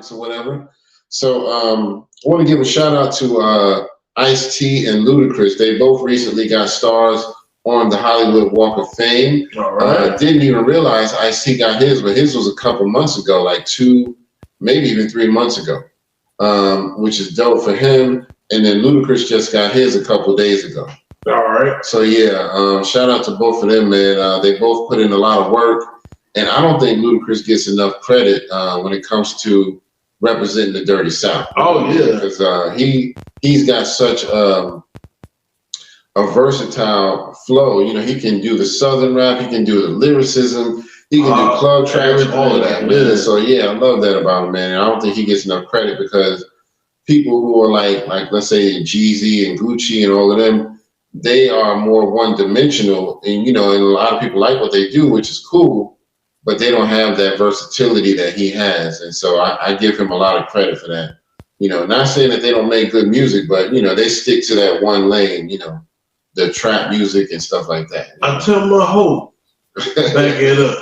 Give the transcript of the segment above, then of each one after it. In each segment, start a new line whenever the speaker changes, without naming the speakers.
topics or whatever. So I want to give a shout out to Ice T and Ludacris. They both recently got stars on the Hollywood Walk of Fame.
All right.
Didn't even realize Ice T got his, but his was a couple months ago, like 2, maybe even 3 months ago, which is dope for him. And then Ludacris just got his a couple days ago.
All right.
So yeah, shout out to both of them, man. They both put in a lot of work, and I don't think Ludacris gets enough credit when it comes to representing the Dirty South.
Oh yeah,
because he's got such a versatile flow. You know, he can do the Southern rap, he can do the lyricism, he can do club tracks, all of that, man. So yeah, I love that about him, man. And I don't think he gets enough credit because people who are like let's say Jeezy and Gucci and all of them, they are more one-dimensional, and and a lot of people like what they do, which is cool, but they don't have that versatility that he has, and so I give him a lot of credit for that. Not saying that they don't make good music, but they stick to that one lane, the trap music and stuff like that.
I tell my hope, back it up,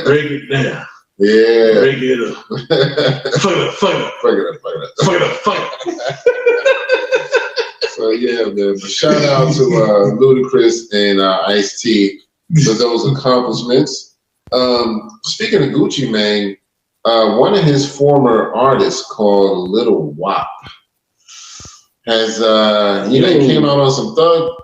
break it down.
Yeah.
Break it up. Fuck it up.
So yeah, man. But shout out to Ludacris and Ice T for those accomplishments. Speaking of Gucci Mane, one of his former artists called Lil Wop has he came out on some thug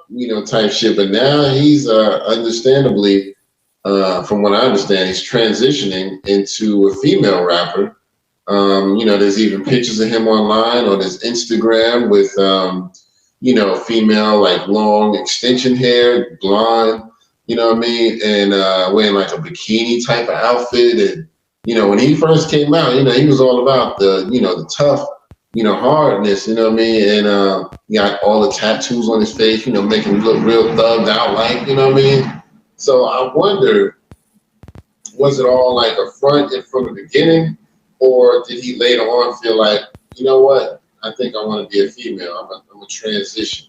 type shit, but now he's understandably, from what I understand, he's transitioning into a female rapper. There's even pictures of him online on his Instagram with female, like long extension hair, blonde, what I mean, and wearing like a bikini type of outfit. And when he first came out, he was all about the tough, hardness, what I mean, and he got all the tattoos on his face, making him look real thugged out, like, what I mean. So I wonder, was it all like a front from the beginning, or did he later on feel like, you know what, I think I want to be a female, I'm a transition.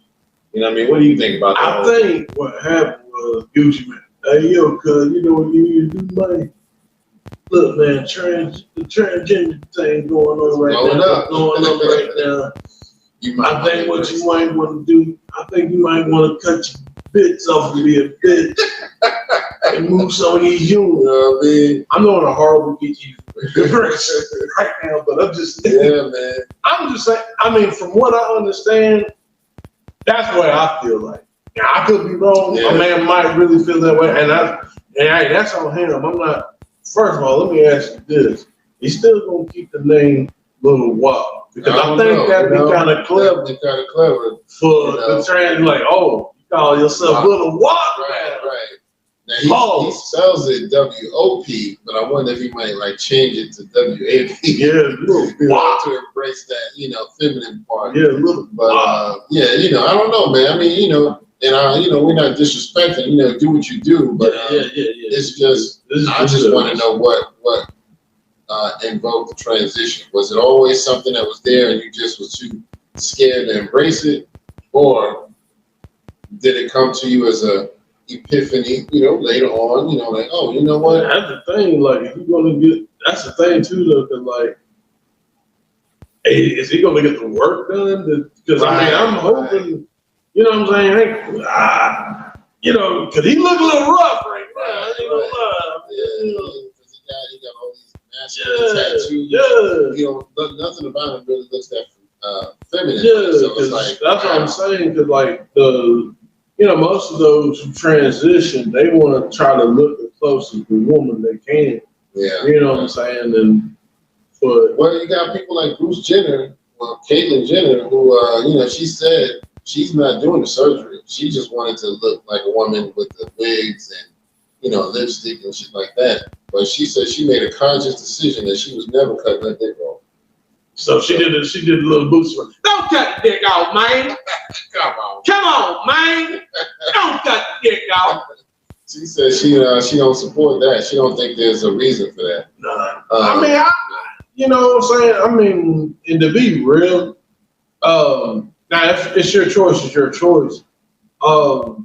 What I mean? What do you think about that?
I think what happened was Gucci Mane. Hey, yo, cuz, what you need to do, man? Look, man, the transgender thing going on right now. I think what you might want to do, I think you might want to cut your bits off and be a bitch and move some of these humans.
I mean?
I'm doing a horrible PG right now, but I'm just
man.
I'm just saying. I mean, from what I understand, that's what I feel like. Now, I could be wrong. Yeah. A man might really feel that way, and hey, that's on him. I'm not. First of all, let me ask you this: he's still gonna keep the name Lil Wop because I think that'd be kind of clever. For the trans, like, oh, you call yourself Lil Wop,
right? Now he spells it W-O-P, but I wonder if he might like change it to W-A-P.
Yeah,
to embrace that, feminine part.
Yeah, little.
But I don't know, man. I mean, and we're not disrespecting. Do what you do, but it's just I just want to know what invoked the transition. Was it always something that was there and you just was too scared to embrace it, or did it come to you as a epiphany, later on, like, oh, you know what?
That's the thing, like, if you're gonna get, that's the thing too, though, because, like, hey, is he gonna get the work done? Because I'm hoping, what I'm saying? Because he look a little rough right now.
He got all these tattoos. Nothing about him really looks that feminine.
Yeah,
so it's like,
that's what I'm saying. Because, like, most of those who transition, they want to try to look as close as the woman they can.
Yeah.
You know what I'm saying?
Well, you got people like Bruce Jenner, Caitlyn Jenner, who, she said she's not doing the surgery. She just wanted to look like a woman with the wigs and, lipstick and shit like that. But she said she made a conscious decision that she was never cutting her dick off.
So she did a little boost for, don't cut the dick off, man. Come on, man. Don't cut the dick off.
She said she don't support that. She don't think there's a reason for that.
No. You know what I'm saying? I mean, and to be real, now if it's your choice, it's your choice. But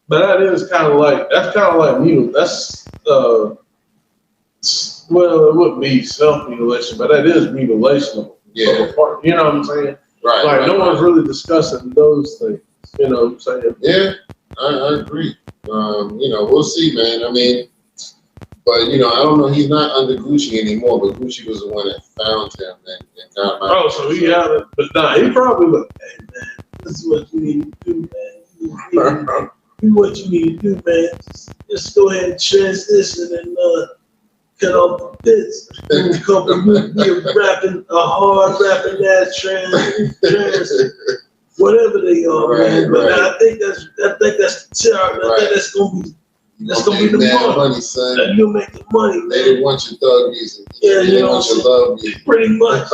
that's kind of like me. That's Well, it wouldn't be self-mutilation, but that is mutilation.
Yeah.
You know what I'm saying?
Right.
Like,
right,
no one's really discussing those things. You know what I'm saying?
Yeah, I agree. We'll see, man. I mean, but, I don't know. He's not under Gucci anymore, but Gucci was the one that found him and got him out.
Oh, so he had it. But nah, he probably looked, hey, man, this is what you need to do, man. Do what you need to do, man. Just go ahead and transition and cut off the bits. In a couple of weeks, be a hard rapping ass trans whatever they are, man. But I think that's the charge. I think that's gonna be the money,
son.
You'll make the money, man.
They didn't want your thug music.
Yeah,
they didn't want your love music.
Pretty much.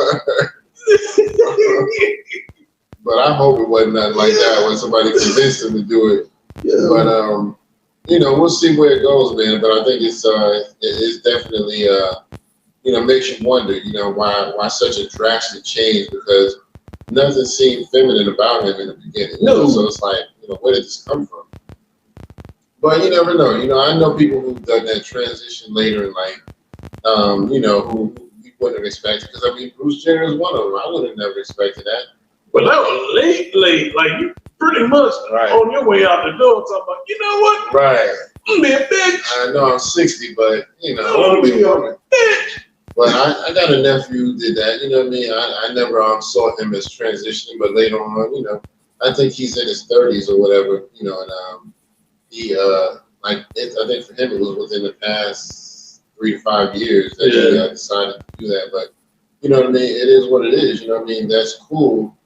But I hope it wasn't nothing like that when somebody convinced him to do it.
Yeah.
But we'll see where it goes, man. But I think it's definitely makes you wonder, why such a drastic change, because nothing seemed feminine about him in the beginning.
No.
So it's like, where did this come from? But you never know. I know people who've done that transition later in life, who you wouldn't have expected. Because, I mean, Bruce Jenner is one of them. I would have never expected that.
But that was late. Like, you pretty much on your way out the door talking about, you know what?
Right.
I'm be a bitch.
I know I'm 60, but, I want to be a woman.
Bitch.
But I got a nephew who did that. You know what I mean? I never saw him as transitioning, but later on, I think he's in his 30s or whatever, and he, I think for him it was within the past 3 to 5 years that he decided to do that. But, you know what I mean? It is what it is. You know what I mean? That's cool.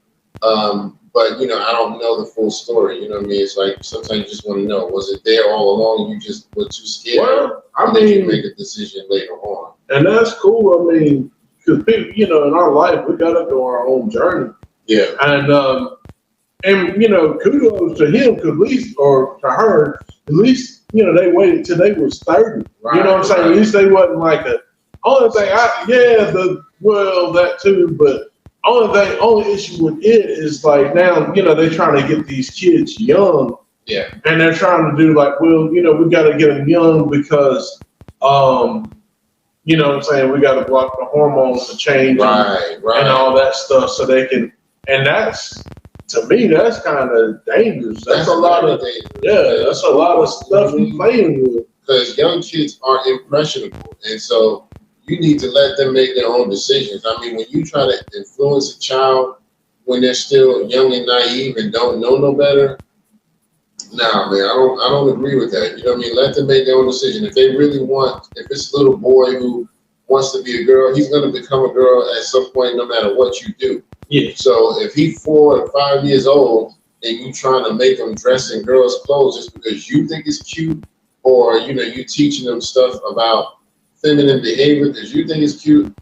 But, I don't know the full story. You know what I mean? It's like sometimes you just want to know, was it there all along? You just were too scared?
Well,
I mean, you make a decision later on.
And that's cool. I mean, because people, in our life, we got to go our own journey.
Yeah.
And kudos to him, at least, or to her, at least, they waited till they was 30.
Right,
you know what I'm saying? At least they wasn't like only thing that too, but only issue with it is like now, they're trying to get these kids young.
Yeah.
And they're trying to do like, well, we got to get them young because, you know what I'm saying? We got to block the hormones to change and all that stuff so they can, and that's, to me, that's kind of dangerous. That's a lot of dangerous. That's a lot of stuff you're playing with.
Because young kids are impressionable, and so you need to let them make their own decisions. I mean, when you try to influence a child when they're still young and naive and don't know no better, nah, man, I don't agree with that. You know what I mean? Let them make their own decision. If they really want, if it's a little boy who wants to be a girl, he's going to become a girl at some point, no matter what you do.
Yeah.
So if he's 4 or 5 years old and you trying to make him dress in girls' clothes just because you think it's cute, or you teaching them stuff about feminine behavior because you think it's cute,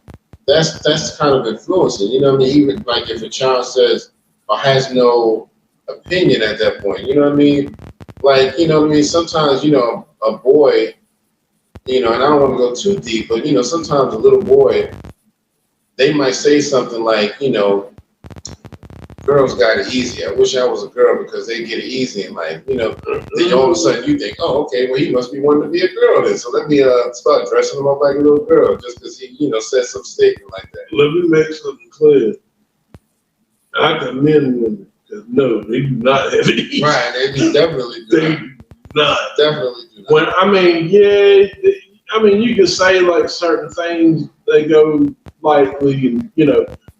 that's kind of influencing. You know what I mean? Even like if a child says or has no opinion at that point, you know what I mean? Like, you know what I mean? Sometimes, a boy, and I don't want to go too deep, but sometimes a little boy, they might say something like, girls got it easy. I wish I was a girl because they get it easy in life. Then all of a sudden you think, oh, okay, well, he must be wanting to be a girl then. So let me start dressing him up like a little girl just because he, said some statement like that.
Let me make something clear. I commend women because no, they do not have it easy.
Right, they definitely do.
They do not.
Definitely do not.
When you can say like certain things, they go lightly and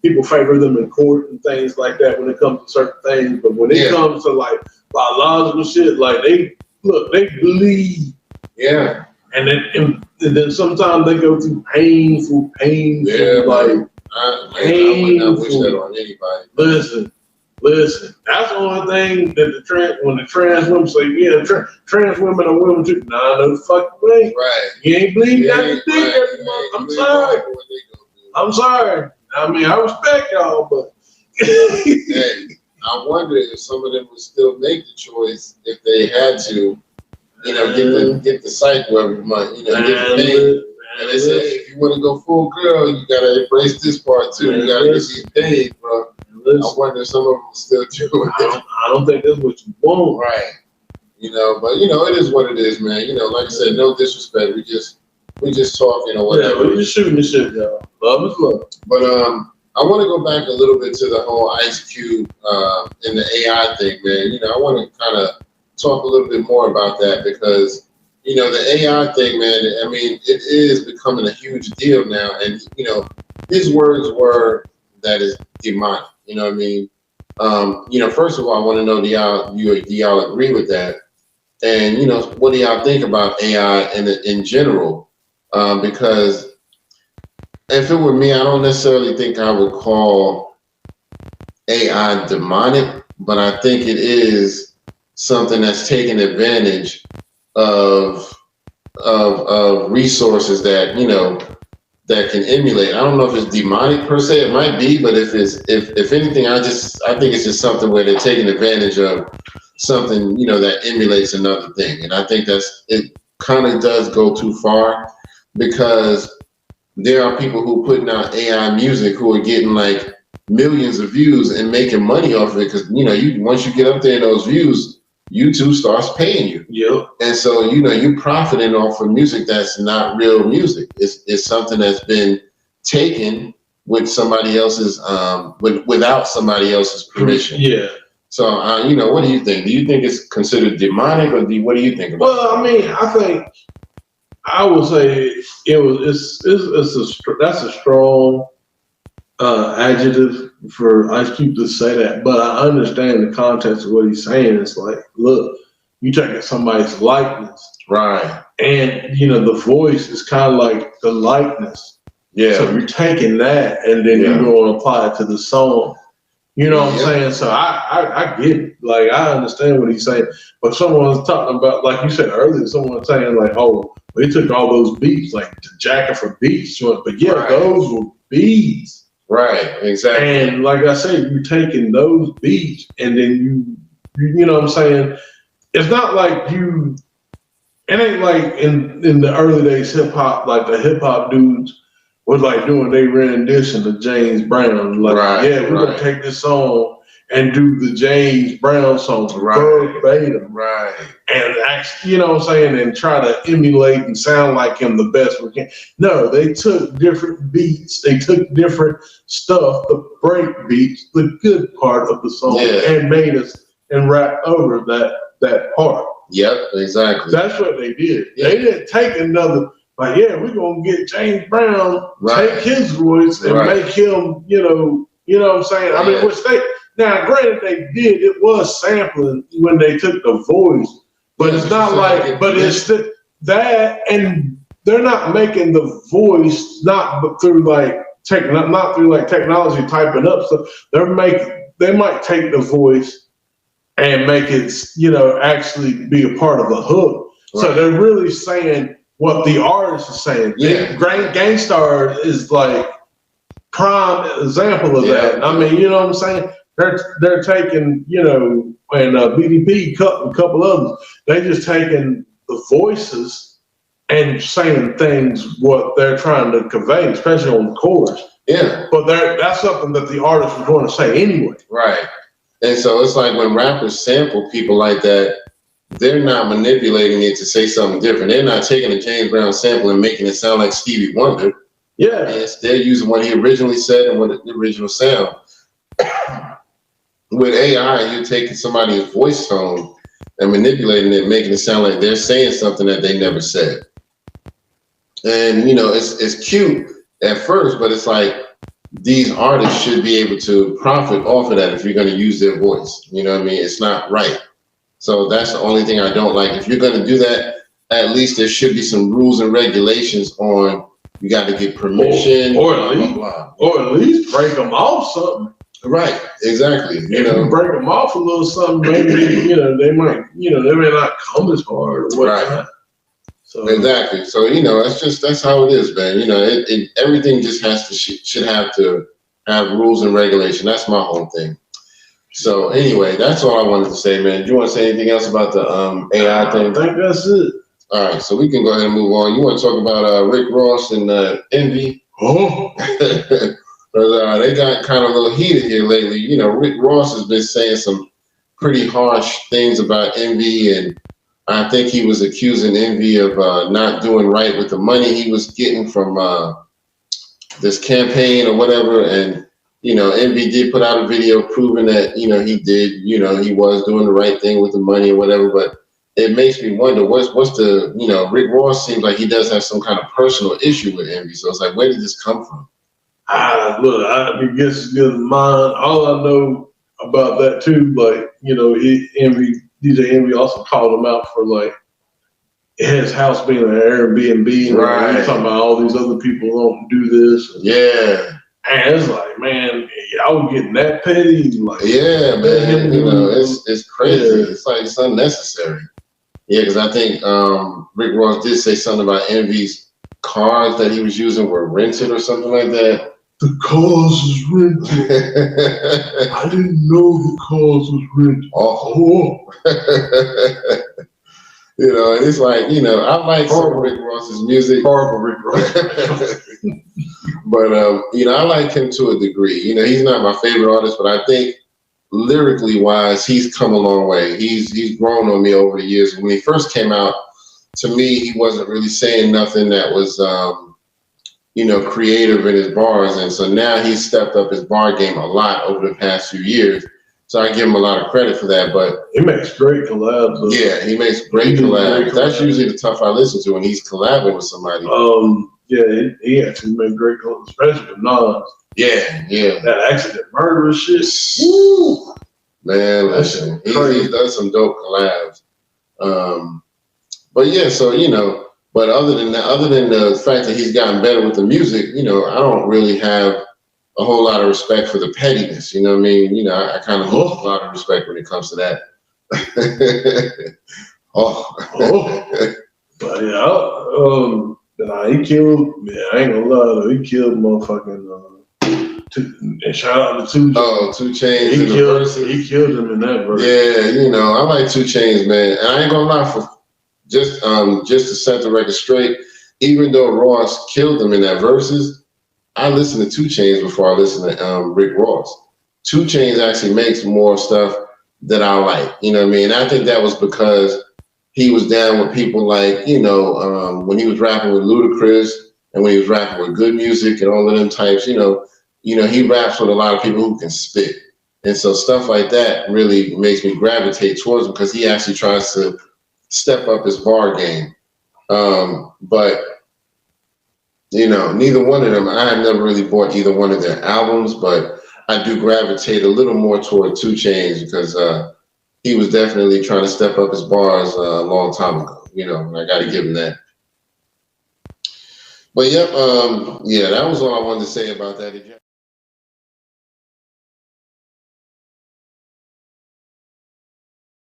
people favor them in court and things like that when it comes to certain things. But when it comes to like biological shit, like they bleed.
Yeah.
And then sometimes they go through painful, like
I would not wish that on anybody.
Listen. That's the only thing that when the trans women say, trans women are women too. Nah, no fucking way.
Right.
You ain't bleeding down the dick every month. I'm sorry. I'm sorry. I mean, I respect y'all, but
hey, I wonder if some of them would still make the choice if they had to, get the cycle every month, get the paid. And they say, hey, if you want to go full girl, you gotta embrace this part too. You gotta get these paid, bro. I wonder if some of them will still do it.
I don't think that's what you want.
Right. But it is what it is, man. Like I said, no disrespect. We just we just talking or whatever.
Yeah, we just shooting the shit, y'all. Love is love.
But I want to go back a little bit to the whole Ice Cube and the AI thing, man. You know, I want to kind of talk a little bit more about that because, you know, the AI thing, man, I mean, it is becoming a huge deal now. And, you know, his words were that is demonic. You know what I mean? You know, first of all, I want to know, do y'all agree with that? And, you know, what do y'all think about AI in general? Because if it were me, I don't necessarily think I would call AI demonic, but I think it is something that's taking advantage of resources that, you know, that can emulate. I don't know if it's demonic per se. It might be, but if anything, I think it's just something where they're taking advantage of something, you know, that emulates another thing. And I think it kind of does go too far because there are people who are putting out AI music who are getting like millions of views and making money off of it because, you know, once you get up there in those views, YouTube starts paying you.
Yep. And
so, you know, you're profiting off of music that's not real music. It's something that's been taken with somebody else's, without somebody else's permission.
Yeah.
So, you know, what do you think? Do you think it's considered demonic, or what do you think about it?
Well, I mean, I would say that's a strong adjective for Ice Cube to say that, but I understand the context of what he's saying. It's like, look, you taking somebody's likeness,
right? And
you know, the voice is kind of like the likeness.
Yeah.
So you're taking that and then you're going to apply it to the song. You know what I'm saying? So I get it. Like, I understand what he's saying. But someone's talking about, like you said earlier, someone saying like, oh, they took all those beats, like the jacket for beats. But yeah, those were beats.
Right, exactly.
And like I said, you're taking those beats and then you know what I'm saying? It's not like it ain't like in the early days hip hop, like the hip hop dudes was like doing their rendition of James Brown. Like, we're gonna take this song and do the James Brown song verbatim.
Right.
And actually, you know what I'm saying, and try to emulate and sound like him the best we can. No, they took different beats, they took different stuff, the break beats, the good part of the song, and made us and rap over that part.
Yep, exactly.
That's what they did. They didn't take another. Like, we're gonna get James Brown, take his voice and make him, you know what I'm saying? I mean, which now granted they did, it was sampling when they took the voice, but it's not like, but it's that, and they're not making the voice not through like technology typing up stuff. They might take the voice and make it, you know, actually be a part of the hook. So they're really saying what the artist is saying.
Yeah.
Gangstar is like prime example of that. I mean, you know what I'm saying? They're taking, you know, and BDP, a couple of them, they just taking the voices and saying things what they're trying to convey, especially on the chorus.
Yeah.
But that's something that the artist was going to say anyway.
Right. And so it's like when rappers sample people like that, they're not manipulating it to say something different. They're not taking a James Brown sample and making it sound like Stevie Wonder.
Yeah.
They're using what he originally said and what the original sound. With AI, you're taking somebody's voice tone and manipulating it, making it sound like they're saying something that they never said. And, you know, it's cute at first, but it's like these artists should be able to profit off of that if you're going to use their voice. You know what I mean? It's not right. So that's the only thing I don't like. If you're going to do that, at least there should be some rules and regulations on, you got to get permission,
or at least break them off something.
Right, exactly.
You know, break them off a little something, maybe, you know, they may not come as hard or whatnot. Right. So
exactly. So, you know, that's how it is, man. You know, everything just should have to have rules and regulation. That's my whole thing. So anyway, that's all I wanted to say, man. Do you want to say anything else about the AI thing?
I think that's it.
All right, so we can go ahead and move on. You want to talk about Rick Ross and Envy?
Oh.
They got kind of a little heated here lately. You know, Rick Ross has been saying some pretty harsh things about Envy, and I think he was accusing Envy of not doing right with the money he was getting from this campaign or whatever. And, Envy did put out a video proving that, he did, he was doing the right thing with the money or whatever. But it makes me wonder what's the, Rick Ross seems like he does have some kind of personal issue with Envy. So it's like, where did this come from?
Look, I guess it's good in mine. All I know about that too, like, DJ Envy also called him out for like his house being an Airbnb, right? He's talking about all these other people don't do this.
Yeah.
And it's like, man, I was getting that petty. Like,
yeah, man, it's crazy. Yeah. It's like it's unnecessary. Yeah, because I think Rick Ross did say something about Envy's cars that he was using were rented or something like that.
The cars is rented. I didn't know the cars was rented.
Oh. And it's like, I like some of Rick Ross's music.
Horrible Rick Ross.
But, I like him to a degree. He's not my favorite artist, but I think lyrically wise, he's come a long way. He's grown on me over the years. When he first came out, to me, he wasn't really saying nothing that was, creative in his bars. And so now he's stepped up his bar game a lot over the past few years. So I give him a lot of credit for that. But
he makes great collabs.
Yeah, he makes great collabs. That's usually the stuff I listen to when he's collabing with somebody.
Yeah, he actually made great collabs, especially with Nas.
Yeah.
That accident murder shit.
Woo! Man, listen, he's done some dope collabs. But yeah, so but other than the fact that he's gotten better with the music, I don't really have a whole lot of respect for the pettiness. You know what I mean? I kind of lose a lot of respect when it comes to that.
But yeah, he killed. Yeah, I ain't gonna lie though. He killed motherfucking. And shout out to 2 Chainz.
Oh, 2 Chainz.
He killed him in that verse.
Yeah, I like 2 Chainz, man. And I ain't gonna lie, for just to set the record straight, even though Ross killed him in that verses, I listen to 2 Chainz before I listen to Rick Ross. 2 Chainz actually makes more stuff that I like. You know what I mean? And I think that was because he was down with people like, when he was rapping with Ludacris and when he was rapping with Good Music and all of them types, he raps with a lot of people who can spit. And so stuff like that really makes me gravitate towards him because he actually tries to step up his bar game. But, neither one of them, I have never really bought either one of their albums, but I do gravitate a little more toward 2 Chainz because he was definitely trying to step up his bars a long time ago, and I got to give him that. But, yep, that was all I wanted to say about that.